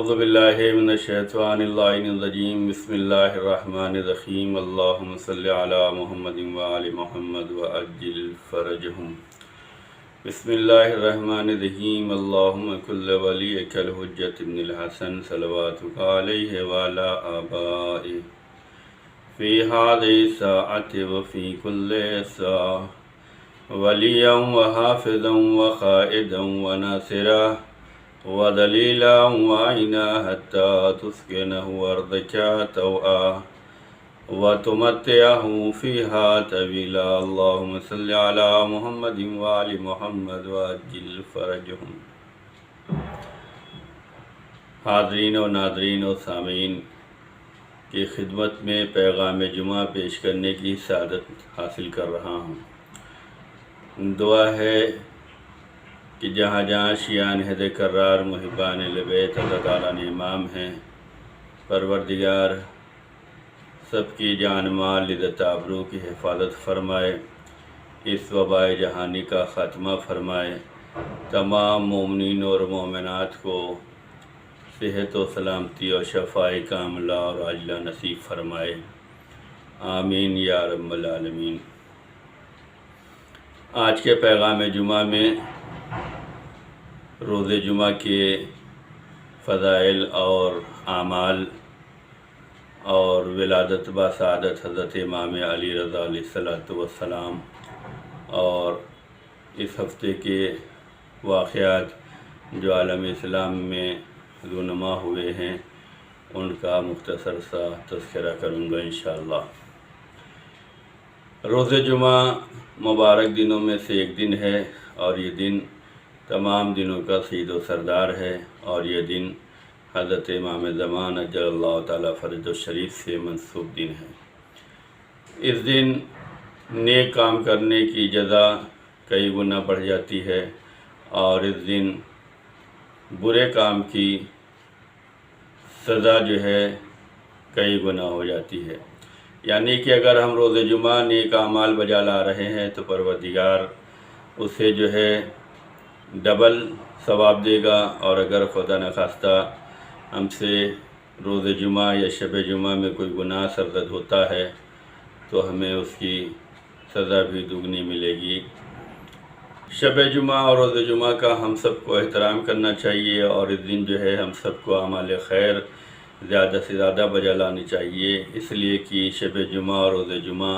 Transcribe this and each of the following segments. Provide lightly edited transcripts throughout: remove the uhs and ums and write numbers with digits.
اعوذ باللہ من الشیطان الرجیم بسم اللہ الرحمن الرحیم اللہم صلی علی محمد وآل محمد وعجل فرجہم بسم اللہ الرحمن الرحیم اللہم کل ولیک الحجۃ ابن الحسن صلواتک علیہ وعلی آبائہ فی ہذہ الساعۃ وفی کل ساعۃ ولیاً وحافظاً وقائداً وناصرا وَدَلِيلًا وَعِنًا حَتَّى تُسْكِنَهُ أَرْضَكَ طَوْعًا وَتُمَتِّعَهُ فِيهَا طَوِيلًا اللهم صل على محمد وآل محمد وعجل فرجهم۔ حاضرین و ناظرین و سامعین کی خدمت میں پیغام جمعہ پیش کرنے کی سعادت حاصل کر رہا ہوں۔ دعا ہے کہ جہاں جہاں شیعان ہد کرار محبان اہل بیت اللہ تعالیٰ نے امام ہیں، پروردگار سب کی جان مال عزت آبرو کی حفاظت فرمائے، اس وبائے جہانی کا خاتمہ فرمائے، تمام مومنین اور مومنات کو صحت و سلامتی اور شفاء کاملہ اور عاجلہ نصیب فرمائے، آمین یا رب العالمین۔ آج کے پیغام جمعہ میں روز جمعہ کے فضائل اور اعمال اور ولادت بسعادت حضرت امام علی رضا علیہ السلام اور اس ہفتے کے واقعات جو عالم اسلام میں رونما ہوئے ہیں ان کا مختصر سا تذکرہ کروں گا انشاءاللہ۔ روز جمعہ مبارک دنوں میں سے ایک دن ہے اور یہ دن تمام دنوں کا سید و سردار ہے، اور یہ دن حضرت امام زمان اجل اللہ تعالیٰ فرج الشریف سے منسوب دن ہے۔ اس دن نیک کام کرنے کی جزا کئی گنا بڑھ جاتی ہے، اور اس دن برے کام کی سزا جو ہے کئی گنا ہو جاتی ہے۔ یعنی کہ اگر ہم روز جمعہ نیک اعمال بجا لا رہے ہیں تو پروردگار اسے جو ہے ڈبل ثواب دے گا، اور اگر خدا نخواستہ ہم سے روز جمعہ یا شب جمعہ میں کوئی گناہ سرزد ہوتا ہے تو ہمیں اس کی سزا بھی دگنی ملے گی۔ شب جمعہ اور روز جمعہ کا ہم سب کو احترام کرنا چاہیے، اور اس دن جو ہے ہم سب کو اعمال خیر زیادہ سے زیادہ بجا لانی چاہیے، اس لیے کہ شب جمعہ اور روز جمعہ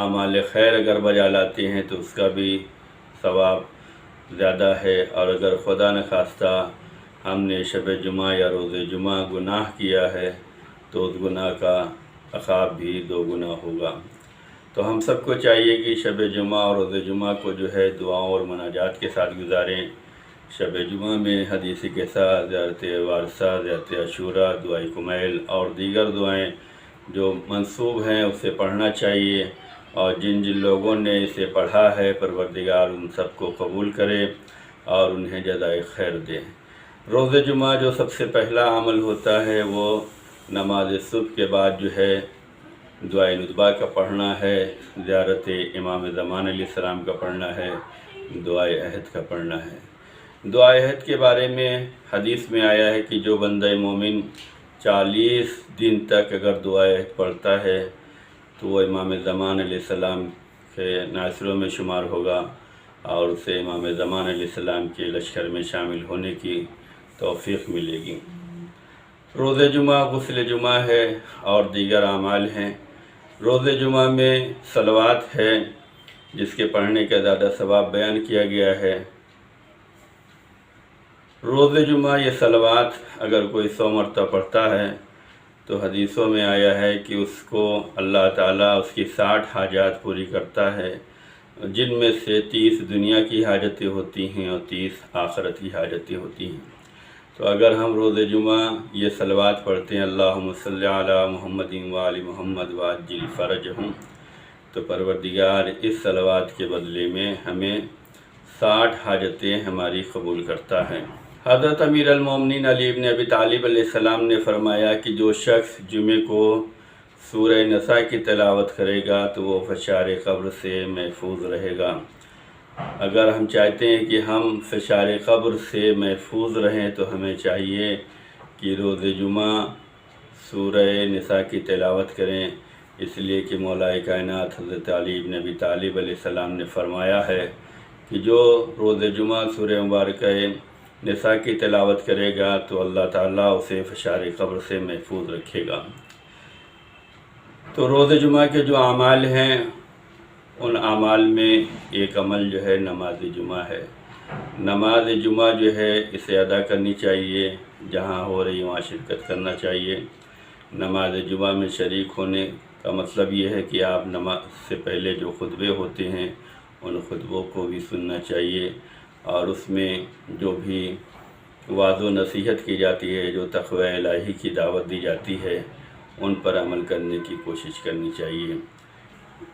اعمال خیر اگر بجا لاتے ہیں تو اس کا بھی ثواب زیادہ ہے، اور اگر خدا نخواستہ ہم نے شب جمعہ یا روز جمعہ گناہ کیا ہے تو اس گناہ کا عقاب بھی دو گنا ہوگا۔ تو ہم سب کو چاہیے کہ شب جمعہ اور روز جمعہ کو جو ہے دعاؤں اور مناجات کے ساتھ گزاریں۔ شب جمعہ میں حدیث قصہ، زیارت وارثہ، زیارت عاشوراء، دعائے کمیل اور دیگر دعائیں جو منسوب ہیں اسے پڑھنا چاہیے، اور جن جن لوگوں نے اسے پڑھا ہے پروردگار ان سب کو قبول کرے اور انہیں جزائے خیر دے۔ روز جمعہ جو سب سے پہلا عمل ہوتا ہے وہ نماز صبح کے بعد جو ہے دعائے ندبہ کا پڑھنا ہے، زیارت امام زمان علیہ السلام کا پڑھنا ہے، دعائے عہد کا پڑھنا ہے۔ دعائے عہد کے بارے میں حدیث میں آیا ہے کہ جو بندہ مومن 40 دن تک اگر دعائے عہد پڑھتا ہے تو وہ امام زمان علیہ السلام کے ناصروں میں شمار ہوگا، اور اسے امام زمان علیہ السلام کے لشکر میں شامل ہونے کی توفیق ملے گی۔ روز جمعہ غسل جمعہ ہے اور دیگر اعمال ہیں۔ روز جمعہ میں صلوات ہے جس کے پڑھنے کا زیادہ ثواب بیان کیا گیا ہے۔ روز جمعہ یہ صلوات اگر کوئی 100 مرتبہ پڑھتا ہے تو حدیثوں میں آیا ہے کہ اس کو اللہ تعالیٰ اس کی 60 حاجات پوری کرتا ہے، جن میں سے 30 دنیا کی حاجتیں ہوتی ہیں اور 30 آخرت کی حاجتیں ہوتی ہیں۔ تو اگر ہم روز جمعہ یہ صلوات پڑھتے ہیں اللہم صلی علی محمد وآل محمد وعجل فرجہم، تو پروردگار اس صلوات کے بدلے میں ہمیں 60 حاجتیں ہماری قبول کرتا ہے۔ حضرت امیر المومنین علی بن ابی طالب علیہ السلام نے فرمایا کہ جو شخص جمعے کو سورہ نساء کی تلاوت کرے گا تو وہ فشار قبر سے محفوظ رہے گا۔ اگر ہم چاہتے ہیں کہ ہم فشار قبر سے محفوظ رہیں تو ہمیں چاہیے کہ روز جمعہ سورہ نساء کی تلاوت کریں، اس لیے کہ مولا کائنات حضرت علی بن ابی طالب علیہ السلام نے فرمایا ہے کہ جو روز جمعہ سورہ مبارکہ نساء کی تلاوت کرے گا تو اللہ تعالیٰ اسے فشار قبر سے محفوظ رکھے گا۔ تو روز جمعہ کے جو اعمال ہیں ان اعمال میں ایک عمل جو ہے نماز جمعہ ہے۔ نماز جمعہ جو ہے اسے ادا کرنی چاہیے، جہاں ہو رہی وہاں شرکت کرنا چاہیے۔ نماز جمعہ میں شریک ہونے کا مطلب یہ ہے کہ آپ نماز سے پہلے جو خطبے ہوتے ہیں ان خطبوں کو بھی سننا چاہیے، اور اس میں جو بھی وعظ و نصیحت کی جاتی ہے، جو تقوی الہی کی دعوت دی جاتی ہے، ان پر عمل کرنے کی کوشش کرنی چاہیے۔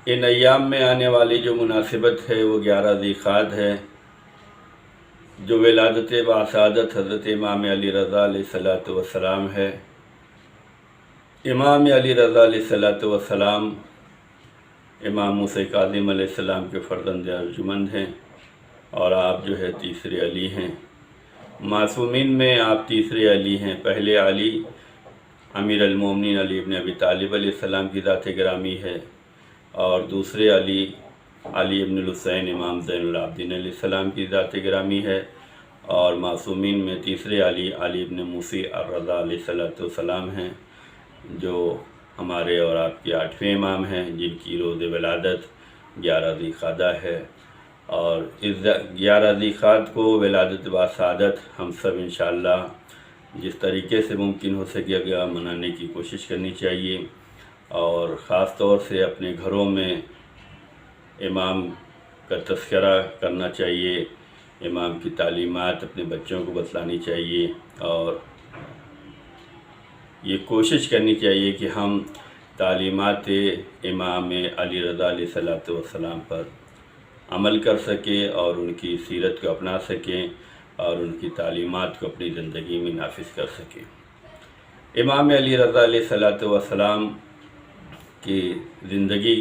ان ایام میں آنے والی جو مناسبت ہے وہ 11 ذی القعدہ ہے، جو ولادت باسعادت حضرت امام علی رضا علیہ السلام ہے۔ امام علی رضا علیہ السلام امام موسیٰ کاظم علیہ السلام کے فرزند ارجمند ہیں، اور آپ جو ہے تیسرے علی ہیں۔ معصومین میں آپ تیسرے علی ہیں۔ پہلے علی امیر المومنین علی ابن ابی طالب علیہ السلام کی ذات گرامی ہے، اور دوسرے علی علی ابن الحسین امام زین العابدین علیہ السلام کی ذات گرامی ہے، اور معصومین میں تیسرے علی علی ابن موسی الرضا علیہ السلام ہیں، جو ہمارے اور آپ کے 8ویں امام ہیں، جن کی روز ولادت 11 ذی القعدہ ہے۔ اور اس 11 ذی القعدہ کو ولادت باسعادت ہم سب انشاءاللہ جس طریقے سے ممکن ہو سکے گا منانے کی کوشش کرنی چاہیے، اور خاص طور سے اپنے گھروں میں امام کا تذکرہ کرنا چاہیے، امام کی تعلیمات اپنے بچوں کو بتلانی چاہیے، اور یہ کوشش کرنی چاہیے کہ ہم تعلیمات امام علی رضا علیہ السلام پر عمل کر سکیں اور ان کی سیرت کو اپنا سکیں اور ان کی تعلیمات کو اپنی زندگی میں نافذ کر سکیں۔ امام علی رضا علیہ السلام کی زندگی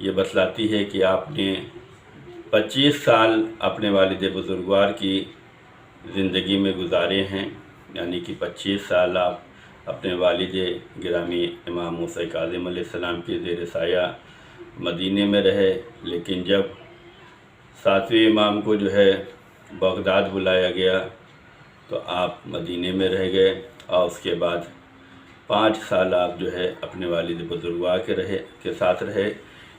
یہ بتلاتی ہے کہ آپ نے 25 سال اپنے والد بزرگوار کی زندگی میں گزارے ہیں، یعنی کہ 25 سال آپ اپنے والد گرامی امام موسیٰ کاظم علیہ السلام کے زیر سایہ مدینے میں رہے، لیکن جب 7ویں امام کو جو ہے بغداد بلایا گیا تو آپ مدینے میں رہ گئے، اور اس کے بعد 5 سال آپ جو ہے اپنے والد بزرگوار کے ساتھ رہے،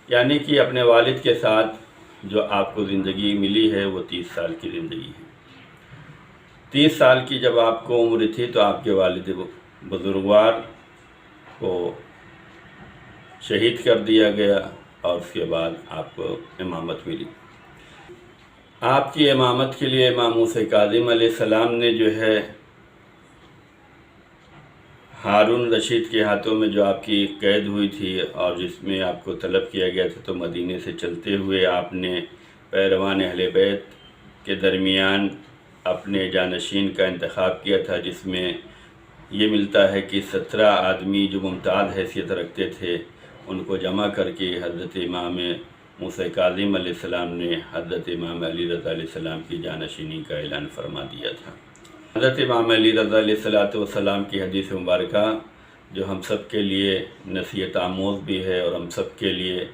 یعنی کہ اپنے والد کے ساتھ جو آپ کو زندگی ملی ہے وہ 30 سال کی زندگی ہے۔ 30 سال کی جب آپ کو عمر تھی تو آپ کے والد بزرگوار کو شہید کر دیا گیا، اور اس کے بعد آپ کو امامت ملی۔ آپ کی امامت کے لیے امام موسیٰ کاظم علیہ السلام نے جو ہے ہارون رشید کے ہاتھوں میں جو آپ کی قید ہوئی تھی اور جس میں آپ کو طلب کیا گیا تھا، تو مدینے سے چلتے ہوئے آپ نے پیروان اہل بیت کے درمیان اپنے جانشین کا انتخاب کیا تھا، جس میں یہ ملتا ہے کہ 17 آدمی جو ممتاز حیثیت رکھتے تھے ان کو جمع کر کے حضرت امام موسیٰ کاظم علیہ السلام نے حضرت امام علی رضا علیہ السلام کی جانشینی کا اعلان فرما دیا تھا۔ حضرت امام علی رضا علیہ السلام کی حدیث مبارکہ جو ہم سب کے لیے نصیحت آموز بھی ہے اور ہم سب کے لیے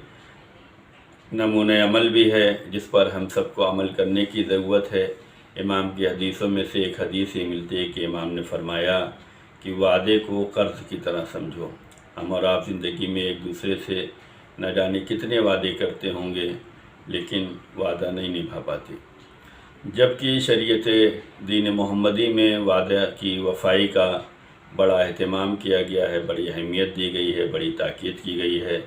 نمونہ عمل بھی ہے، جس پر ہم سب کو عمل کرنے کی ضرورت ہے۔ امام کی حدیثوں میں سے ایک حدیث یہ ملتی ہے کہ امام نے فرمایا کہ وعدے کو قرض کی طرح سمجھو۔ ہم اور آپ زندگی میں ایک دوسرے سے نہ جانے کتنے وعدے کرتے ہوں گے، لیکن وعدہ نہیں نبھا پاتے، جبکہ شریعت دین محمدی میں وعدہ کی وفائی کا بڑا اہتمام کیا گیا ہے، بڑی اہمیت دی گئی ہے، بڑی تاکید کی گئی ہے،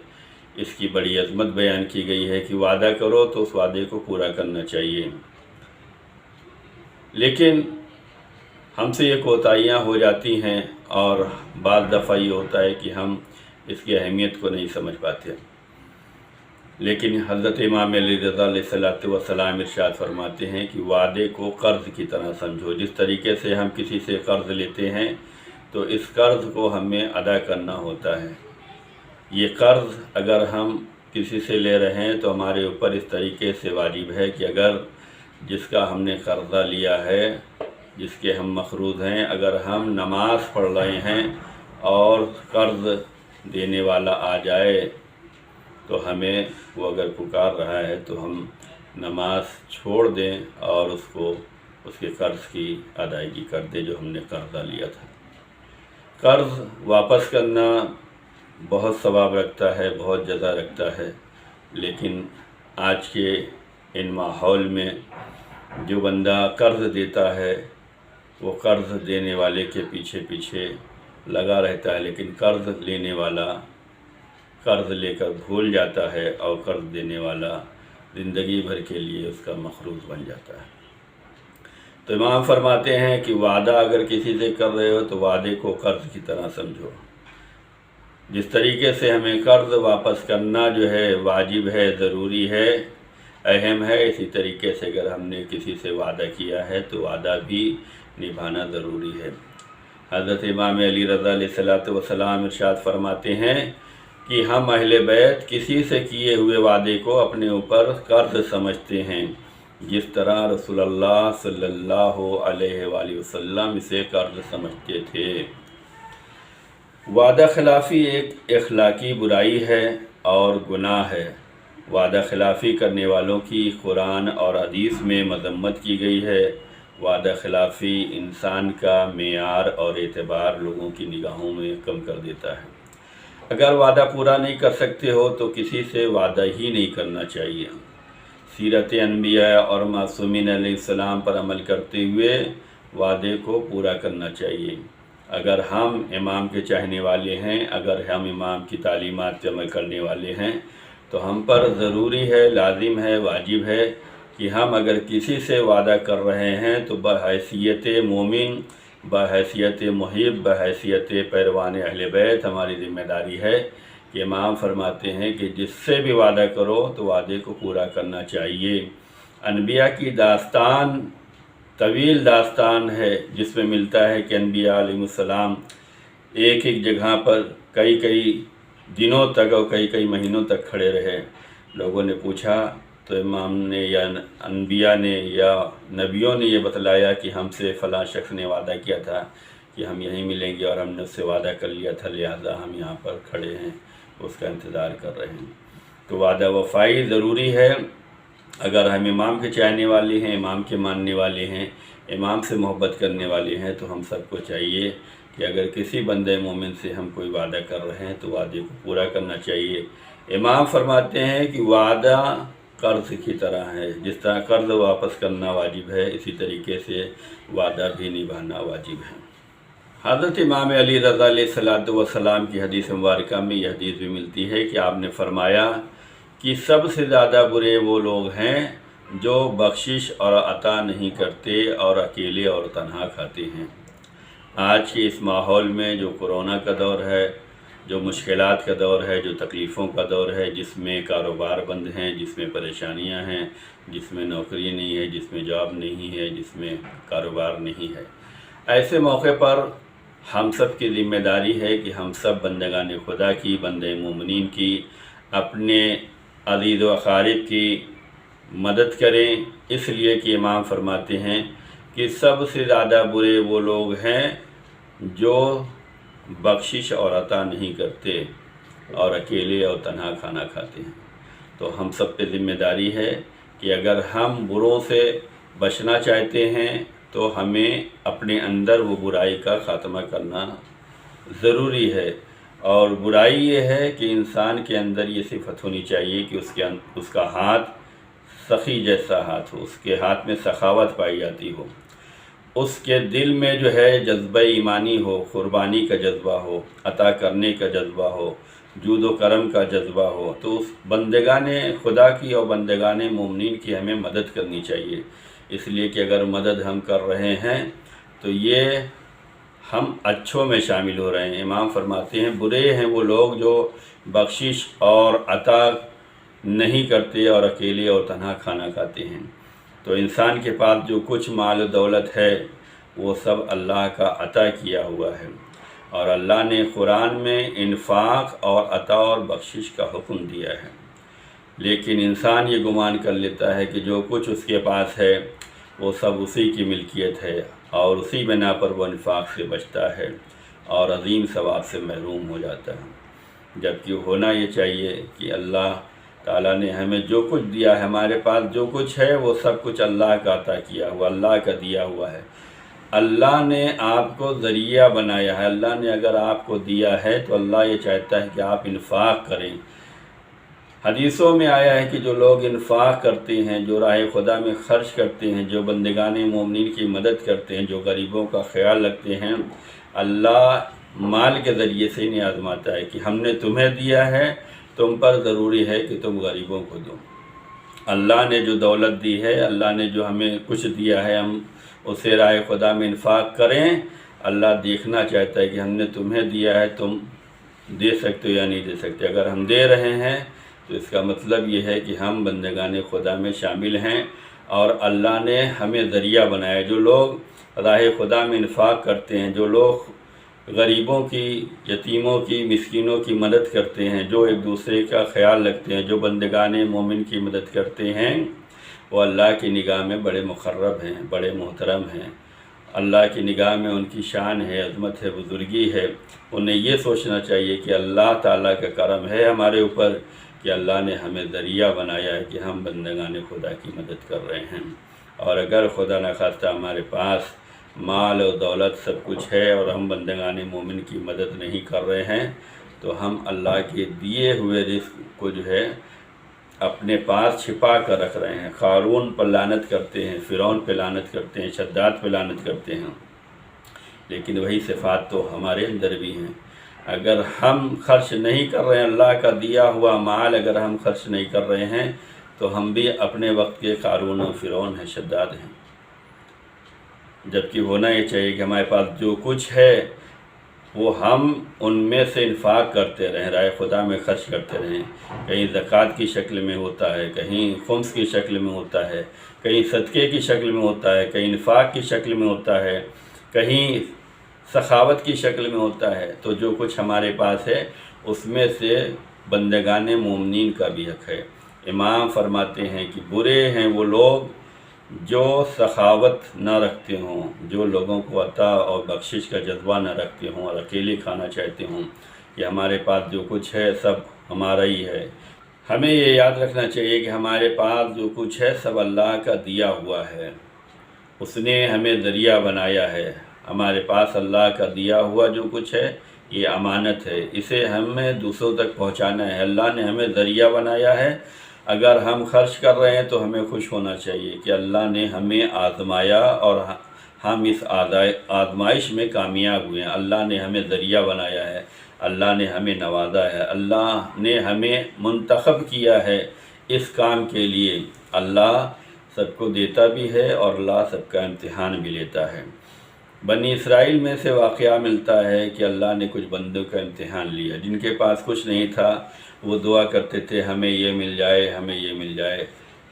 اس کی بڑی عظمت بیان کی گئی ہے کہ وعدہ کرو تو اس وعدے کو پورا کرنا چاہیے۔ لیکن ہم سے یہ کوتاہیاں ہو جاتی ہیں، اور بعض دفعہ یہ ہوتا ہے کہ ہم اس کی اہمیت کو نہیں سمجھ پاتے۔ لیکن حضرت امام علی رضا علیہ السلام ارشاد فرماتے ہیں کہ وعدے کو قرض کی طرح سمجھو۔ جس طریقے سے ہم کسی سے قرض لیتے ہیں تو اس قرض کو ہمیں ادا کرنا ہوتا ہے۔ یہ قرض اگر ہم کسی سے لے رہے ہیں تو ہمارے اوپر اس طریقے سے واجب ہے کہ اگر جس کا ہم نے قرضہ لیا ہے جس کے ہم مقروض ہیں، اگر ہم نماز پڑھ رہے ہیں اور قرض دینے والا آ جائے تو ہمیں وہ اگر پکار رہا ہے تو ہم نماز چھوڑ دیں اور اس کے قرض کی ادائیگی کر دیں جو ہم نے قرضہ لیا تھا۔ قرض واپس کرنا بہت ثواب رکھتا ہے، بہت جزا رکھتا ہے، لیکن آج کے ان ماحول میں جو بندہ قرض دیتا ہے وہ قرض دینے والے کے پیچھے لگا رہتا ہے، لیکن قرض لینے والا قرض لے کر بھول جاتا ہے اور قرض دینے والا زندگی بھر کے لیے اس کا مقروض بن جاتا ہے۔ تو امام فرماتے ہیں کہ وعدہ اگر کسی سے کر رہے ہو تو وعدے کو قرض کی طرح سمجھو۔ جس طریقے سے ہمیں قرض واپس کرنا جو ہے واجب ہے، ضروری ہے، اہم ہے، اسی طریقے سے اگر ہم نے کسی سے وعدہ کیا ہے تو وعدہ بھی نبھانا ضروری ہے۔ حضرت امام علی رضا علیہ السلام ارشاد فرماتے ہیں کہ ہم اہل بیت کسی سے کیے ہوئے وعدے کو اپنے اوپر قرض سمجھتے ہیں، جس طرح رسول اللہ صلی اللہ علیہ وآلہ وسلم اسے قرض سمجھتے تھے۔ وعدہ خلافی ایک اخلاقی برائی ہے اور گناہ ہے۔ وعدہ خلافی کرنے والوں کی قرآن اور حدیث میں مذمت کی گئی ہے۔ وعدہ خلافی انسان کا معیار اور اعتبار لوگوں کی نگاہوں میں کم کر دیتا ہے۔ اگر وعدہ پورا نہیں کر سکتے ہو تو کسی سے وعدہ ہی نہیں کرنا چاہیے۔ سیرت انبیاء اور معصومین علیہ السلام پر عمل کرتے ہوئے وعدے کو پورا کرنا چاہیے۔ اگر ہم امام کے چاہنے والے ہیں، اگر ہم امام کی تعلیمات پہ عمل کرنے والے ہیں تو ہم پر ضروری ہے، لازم ہے، واجب ہے کہ ہم اگر کسی سے وعدہ کر رہے ہیں تو بحیثیت مومن، بحیثیت محب، بحیثیت پیروان اہل بیت ہماری ذمہ داری ہے کہ امام فرماتے ہیں کہ جس سے بھی وعدہ کرو تو وعدے کو پورا کرنا چاہیے۔ انبیاء کی داستان طویل داستان ہے جس میں ملتا ہے کہ انبیاء علیہ السلام ایک جگہ پر کئی دنوں تک اور کئی مہینوں تک کھڑے رہے۔ لوگوں نے پوچھا تو امام نے یا انبیاء نے یا نبیوں نے یہ بتلایا کہ ہم سے فلاں شخص نے وعدہ کیا تھا کہ ہم یہیں ملیں گے اور ہم نے اس سے وعدہ کر لیا تھا، لہذا ہم یہاں پر کھڑے ہیں، اس کا انتظار کر رہے ہیں۔ تو وعدہ وفائی ضروری ہے۔ اگر ہم امام کے چاہنے والے ہیں، امام کے ماننے والے ہیں، امام سے محبت کرنے والے ہیں تو ہم سب کو چاہیے کہ اگر کسی بندے مومن سے ہم کوئی وعدہ کر رہے ہیں تو وعدے کو پورا کرنا چاہیے۔ امام فرماتے ہیں کہ وعدہ قرض کی طرح ہے، جس طرح قرض واپس کرنا واجب ہے اسی طریقے سے وعدہ بھی نبھانا واجب ہے۔ حضرت امام علی رضا علیہ السلام کی حدیث مبارکہ میں یہ حدیث بھی ملتی ہے کہ آپ نے فرمایا کہ سب سے زیادہ برے وہ لوگ ہیں جو بخشش اور عطا نہیں کرتے اور اکیلے اور تنہا کھاتے ہیں۔ آج کے اس ماحول میں جو کرونا کا دور ہے، جو مشکلات کا دور ہے، جو تکلیفوں کا دور ہے، جس میں کاروبار بند ہیں، جس میں پریشانیاں ہیں، جس میں نوکری نہیں ہے، جس میں جاب نہیں ہے، جس میں کاروبار نہیں ہے، ایسے موقع پر ہم سب کی ذمہ داری ہے کہ ہم سب بندگان خدا کی، بندے مومنین کی، اپنے عزیز و اقارب کی مدد کریں، اس لیے کہ امام فرماتے ہیں کہ سب سے زیادہ برے وہ لوگ ہیں جو بخشش اور عطا نہیں کرتے اور اکیلے اور تنہا کھانا کھاتے ہیں۔ تو ہم سب پہ ذمہ داری ہے کہ اگر ہم بروں سے بچنا چاہتے ہیں تو ہمیں اپنے اندر وہ برائی کا خاتمہ کرنا ضروری ہے، اور برائی یہ ہے کہ انسان کے اندر یہ صفت ہونی چاہیے کہ اس کا ہاتھ سخی جیسا ہاتھ ہو، اس کے ہاتھ میں سخاوت پائی جاتی ہو، اس کے دل میں جو ہے جذبہ ایمانی ہو، قربانی کا جذبہ ہو، عطا کرنے کا جذبہ ہو، جود و کرم کا جذبہ ہو، تو اس بندگان خدا کی اور بندگان مومنین کی ہمیں مدد کرنی چاہیے۔ اس لیے کہ اگر مدد ہم کر رہے ہیں تو یہ ہم اچھوں میں شامل ہو رہے ہیں۔ امام فرماتے ہیں برے ہیں وہ لوگ جو بخشش اور عطا نہیں کرتے اور اکیلے اور تنہا کھانا کھاتے ہیں۔ تو انسان کے پاس جو کچھ مال و دولت ہے وہ سب اللہ کا عطا کیا ہوا ہے، اور اللہ نے قرآن میں انفاق اور عطا اور بخشش کا حکم دیا ہے، لیکن انسان یہ گمان کر لیتا ہے کہ جو کچھ اس کے پاس ہے وہ سب اسی کی ملکیت ہے، اور اسی بنا پر وہ انفاق سے بچتا ہے اور عظیم ثواب سے محروم ہو جاتا ہے۔ جبکہ ہونا یہ چاہیے کہ اللہ تعالیٰ نے ہمیں جو کچھ دیا ہے، ہمارے پاس جو کچھ ہے وہ سب کچھ اللہ کا عطا کیا ہوا، اللہ کا دیا ہوا ہے۔ اللہ نے آپ کو ذریعہ بنایا ہے، اللہ نے اگر آپ کو دیا ہے تو اللہ یہ چاہتا ہے کہ آپ انفاق کریں۔ حدیثوں میں آیا ہے کہ جو لوگ انفاق کرتے ہیں، جو راہ خدا میں خرچ کرتے ہیں، جو بندگان مومنین کی مدد کرتے ہیں، جو غریبوں کا خیال رکھتے ہیں، اللہ مال کے ذریعے سے انہیں آزماتا ہے کہ ہم نے تمہیں دیا ہے، تم پر ضروری ہے کہ تم غریبوں کو دو۔ اللہ نے جو دولت دی ہے، اللہ نے جو ہمیں کچھ دیا ہے، ہم اسے راہ خدا میں انفاق کریں۔ اللہ دیکھنا چاہتا ہے کہ ہم نے تمہیں دیا ہے، تم دے سکتے ہو یا نہیں دے سکتے۔ اگر ہم دے رہے ہیں تو اس کا مطلب یہ ہے کہ ہم بندگان خدا میں شامل ہیں اور اللہ نے ہمیں ذریعہ بنایا۔ جو لوگ راہ خدا میں انفاق کرتے ہیں، جو لوگ غریبوں کی، یتیموں کی، مسکینوں کی مدد کرتے ہیں، جو ایک دوسرے کا خیال رکھتے ہیں، جو بندگان مومن کی مدد کرتے ہیں، وہ اللہ کی نگاہ میں بڑے مقرب ہیں، بڑے محترم ہیں۔ اللہ کی نگاہ میں ان کی شان ہے، عظمت ہے، بزرگی ہے۔ انہیں یہ سوچنا چاہیے کہ اللہ تعالیٰ کا کرم ہے ہمارے اوپر کہ اللہ نے ہمیں ذریعہ بنایا ہے کہ ہم بندگان خدا کی مدد کر رہے ہیں۔ اور اگر خدا نخواستہ ہمارے پاس مال و دولت سب کچھ ہے اور ہم بندگان مومن کی مدد نہیں کر رہے ہیں تو ہم اللہ کے دیے ہوئے رزق کو جو ہے اپنے پاس چھپا کر رکھ رہے ہیں۔ قارون پر لعنت کرتے ہیں، فرعون پہ لعنت کرتے ہیں، شداد پہ لعنت کرتے ہیں، لیکن وہی صفات تو ہمارے اندر بھی ہیں۔ اگر ہم خرچ نہیں کر رہے ہیں، اللہ کا دیا ہوا مال اگر ہم خرچ نہیں کر رہے ہیں تو ہم بھی اپنے وقت کے قارون و فرعون ہیں، شداد ہیں۔ جبکہ ہونا یہ چاہیے کہ ہمارے پاس جو کچھ ہے وہ ہم ان میں سے انفاق کرتے رہیں، راہ خدا میں خرچ کرتے رہیں۔ کہیں زکوٰۃ کی شکل میں ہوتا ہے، کہیں خمس کی شکل میں ہوتا ہے، کہیں صدقے کی شکل میں ہوتا ہے، کہیں انفاق کی شکل میں ہوتا ہے، کہیں سخاوت کی شکل میں ہوتا ہے۔ تو جو کچھ ہمارے پاس ہے اس میں سے بندگان مومنین کا بھی حق ہے۔ امام فرماتے ہیں کہ برے ہیں وہ لوگ جو سخاوت نہ رکھتے ہوں، جو لوگوں کو عطا اور بخشش کا جذبہ نہ رکھتے ہوں اور اکیلے کھانا چاہتے ہوں کہ ہمارے پاس جو کچھ ہے سب ہمارا ہی ہے۔ ہمیں یہ یاد رکھنا چاہیے کہ ہمارے پاس جو کچھ ہے سب اللہ کا دیا ہوا ہے، اس نے ہمیں ذریعہ بنایا ہے۔ ہمارے پاس اللہ کا دیا ہوا جو کچھ ہے یہ امانت ہے، اسے ہمیں دوسروں تک پہنچانا ہے۔ اللہ نے ہمیں ذریعہ بنایا ہے، اگر ہم خرچ کر رہے ہیں تو ہمیں خوش ہونا چاہیے کہ اللہ نے ہمیں آزمایا اور ہم اس آزمائش میں کامیاب ہوئے ہیں۔ اللہ نے ہمیں ذریعہ بنایا ہے، اللہ نے ہمیں نوازا ہے، اللہ نے ہمیں منتخب کیا ہے اس کام کے لیے۔ اللہ سب کو دیتا بھی ہے اور اللہ سب کا امتحان بھی لیتا ہے۔ بنی اسرائیل میں سے واقعہ ملتا ہے کہ اللہ نے کچھ بندوں کا امتحان لیا، جن کے پاس کچھ نہیں تھا وہ دعا کرتے تھے ہمیں یہ مل جائے، ہمیں یہ مل جائے۔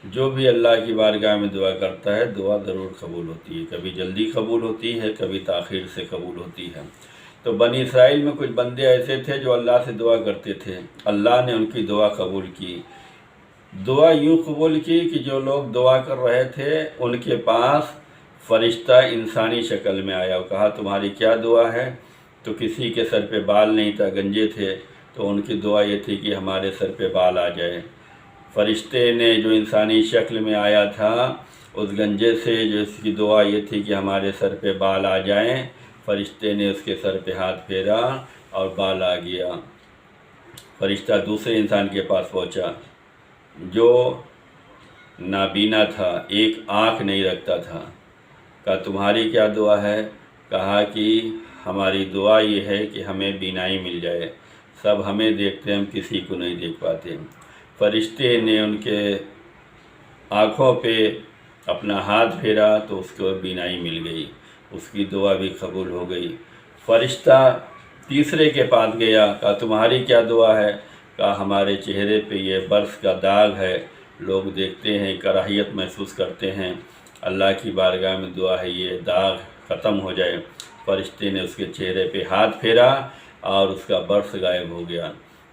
جو بھی اللہ کی بارگاہ میں دعا کرتا ہے دعا ضرور قبول ہوتی ہے، کبھی جلدی قبول ہوتی ہے، کبھی تاخیر سے قبول ہوتی ہے۔ تو بنی اسرائیل میں کچھ بندے ایسے تھے جو اللہ سے دعا کرتے تھے، اللہ نے ان کی دعا قبول کی۔ دعا یوں قبول کی کہ جو لوگ دعا کر رہے تھے ان کے پاس فرشتہ انسانی شکل میں آیا اور کہا تمہاری کیا دعا ہے؟ تو کسی کے سر پہ بال نہیں تھا، گنجے تھے، تو ان کی دعا یہ تھی کہ ہمارے سر پہ بال آ جائے۔ فرشتے نے جو انسانی شکل میں آیا تھا اس گنجے سے جو اس کی دعا یہ تھی کہ ہمارے سر پہ بال آ جائیں، فرشتے نے اس کے سر پہ ہاتھ پھیرا اور بال آ گیا۔ فرشتہ دوسرے انسان کے پاس پہنچا جو نابینا تھا، ایک آنکھ نہیں رکھتا تھا، کہا تمہاری کیا دعا ہے؟ کہا کہ ہماری دعا یہ ہے کہ ہمیں بینائی مل جائے، سب ہمیں دیکھتے ہیں ہم کسی کو نہیں دیکھ پاتے۔ فرشتے نے ان کے آنکھوں پہ اپنا ہاتھ پھیرا تو اس کو بینائی مل گئی، اس کی دعا بھی قبول ہو گئی۔ فرشتہ تیسرے کے پاس گیا، کہا تمہاری کیا دعا ہے؟ کہا ہمارے چہرے پہ یہ برس کا داغ ہے، لوگ دیکھتے ہیں کراہیت محسوس کرتے ہیں، اللہ کی بارگاہ میں دعا ہے یہ داغ ختم ہو جائے۔ فرشتے نے اس کے چہرے پہ ہاتھ پھیرا اور اس کا برس غائب ہو گیا۔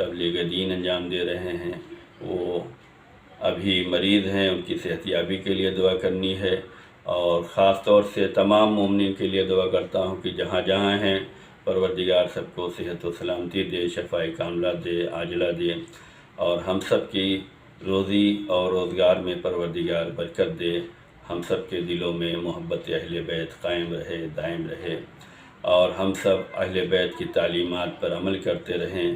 تبلیغ دین انجام دے رہے ہیں، وہ ابھی مریض ہیں، ان کی صحت یابی کے لیے دعا کرنی ہے، اور خاص طور سے تمام مومنین کے لیے دعا کرتا ہوں کہ جہاں جہاں ہیں پروردگار سب کو صحت و سلامتی دے، شفاء کاملہ دے، عاجلہ دے، اور ہم سب کی روزی اور روزگار میں پروردگار برکت دے، ہم سب کے دلوں میں محبت اہل بیت قائم رہے، دائم رہے، اور ہم سب اہل بیت کی تعلیمات پر عمل کرتے رہیں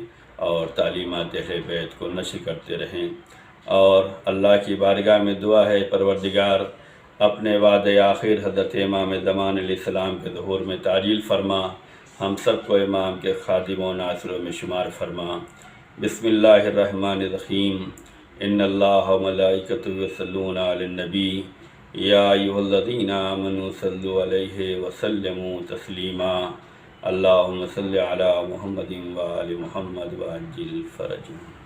اور تعلیمات اہل بیت کو نشر کرتے رہیں۔ اور اللہ کی بارگاہ میں دعا ہے پروردگار اپنے وعد آخر حضرت امام زمان علیہ السلام کے ظہور میں تعجیل فرما، ہم سب کو امام کے خادم و ناصروں میں شمار فرما۔ بسم اللہ الرحمن الرحیم، ان اللہ و ملائکتہ یصلون علی النبی یا ایھا الذین آمنوا صلوا علیہ وسلموا تسلیما، اللہم صل علی محمد وآل محمد وعجل فرجهم۔